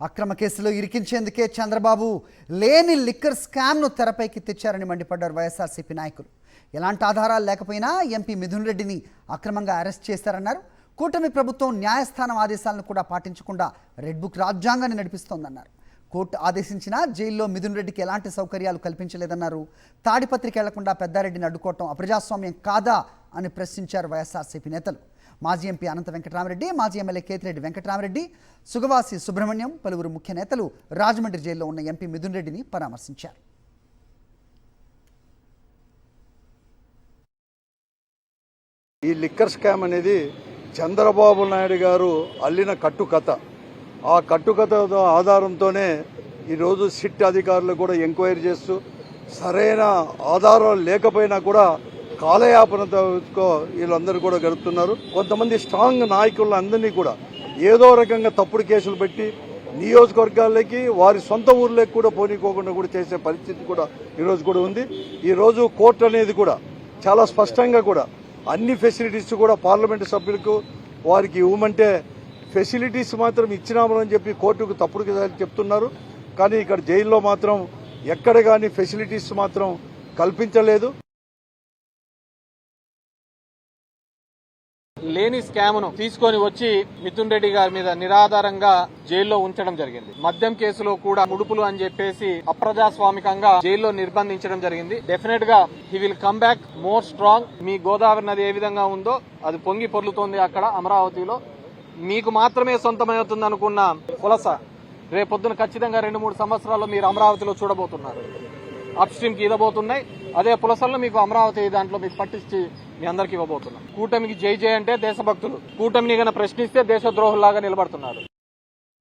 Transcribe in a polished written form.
అక్రమ కేసులో ఇరికించేందుకే చంద్రబాబు లేని లిక్కర్ స్కామ్ను తెరపైకి తెచ్చారని మండిపడ్డారు వైఎస్ఆర్సీపీ నాయకులు. ఎలాంటి ఆధారాలు లేకపోయినా ఎంపీ మిథున్ రెడ్డిని అక్రమంగా అరెస్ట్ చేశారన్నారు. కూటమి ప్రభుత్వం న్యాయస్థానం ఆదేశాలను కూడా పాటించకుండా రెడ్ బుక్ రాజ్యాంగాన్ని నడిపిస్తోందన్నారు. కోర్టు ఆదేశించినా జైల్లో మిథున్ రెడ్డికి ఎలాంటి సౌకర్యాలు కల్పించలేదన్నారు. తాడిపత్రికి వెళ్లకుండా పెద్దారెడ్డిని అడ్డుకోవటం అప్రజాస్వామ్యం కాదా అని ప్రశ్నించారు వైఎస్ఆర్సీపీ నేతలు. మాజీ ఎంపీ అనంత వెంకటరామరెడ్డి, మాజీ ఎమ్మెల్యే కేతిరెడ్డి వెంకటరామరెడ్డి, సుగవాసి సుబ్రహ్మణ్యం, పలువురు ముఖ్య నేతలు రాజమండ్రి జైల్లో ఉన్న ఎంపీ మిథున్ రెడ్డిని పరామర్శించారు. ఈ లిక్కర్ స్కామ్ అనేది చంద్రబాబు నాయుడు గారు అల్లిన కట్టుకథ. ఆ కట్టుకథ ఆధారంతోనే ఈరోజు సిట్ అధికారులు కూడా ఎంక్వైరీ చేస్తూ సరైన ఆధారాలు లేకపోయినా కూడా కాలయాపనతో వీళ్ళందరూ కూడా గడుపుతున్నారు. కొంతమంది స్ట్రాంగ్ నాయకులందరినీ కూడా ఏదో రకంగా తప్పుడు కేసులు పెట్టి నియోజకవర్గాలకి వారి సొంత ఊర్లోకి కూడా పోనీకోకుండా కూడా చేసే పరిస్థితి కూడా ఈరోజు కూడా ఉంది. ఈరోజు కోర్టు అనేది కూడా చాలా స్పష్టంగా కూడా అన్ని ఫెసిలిటీస్ కూడా పార్లమెంటు సభ్యులకు వారికి ఇవ్వమంటే ఫెసిలిటీస్ మాత్రం ఇచ్చినామని చెప్పి కోర్టుకు తప్పుడు చెప్తున్నారు. కానీ ఇక్కడ జైల్లో మాత్రం ఎక్కడ కానీ ఫెసిలిటీస్ మాత్రం కల్పించలేదు. లేని స్కామ్ను తీసుకొని వచ్చి మిథున్ రెడ్డి గారి మీద నిరాధారంగా జైల్లో ఉంచడం జరిగింది. మద్యం కేసులో కూడా ముడుపులు అని చెప్పేసి అప్రజాస్వామికంగా జైల్లో నిర్బంధించడం జరిగింది. డెఫినెట్ గా he will come back more strong. మీ గోదావరి నది ఏ విధంగా ఉందో అది పొంగి పొర్లుతోంది అక్కడ అమరావతిలో. మీకు మాత్రమే సొంతమవుతుంది అనుకున్న పులస రేపొద్దున ఖచ్చితంగా 2-3 సంవత్సరాల్లో మీరు అమరావతిలో చూడబోతున్నారు. అప్ స్ట్రీమ్ కి ఇవ్వబోతున్నాయి. అదే పులసల్లో మీకు అమరావతి దాంట్లో మీకు పట్టించి మీ అందరికి ఇవ్వబోతున్నాం. కూటమికి జై జై అంటే దేశభక్తులు, కూటమిని గన ప్రశ్నిస్తే దేశద్రోహుల్లాగా నిలబడుతున్నారు.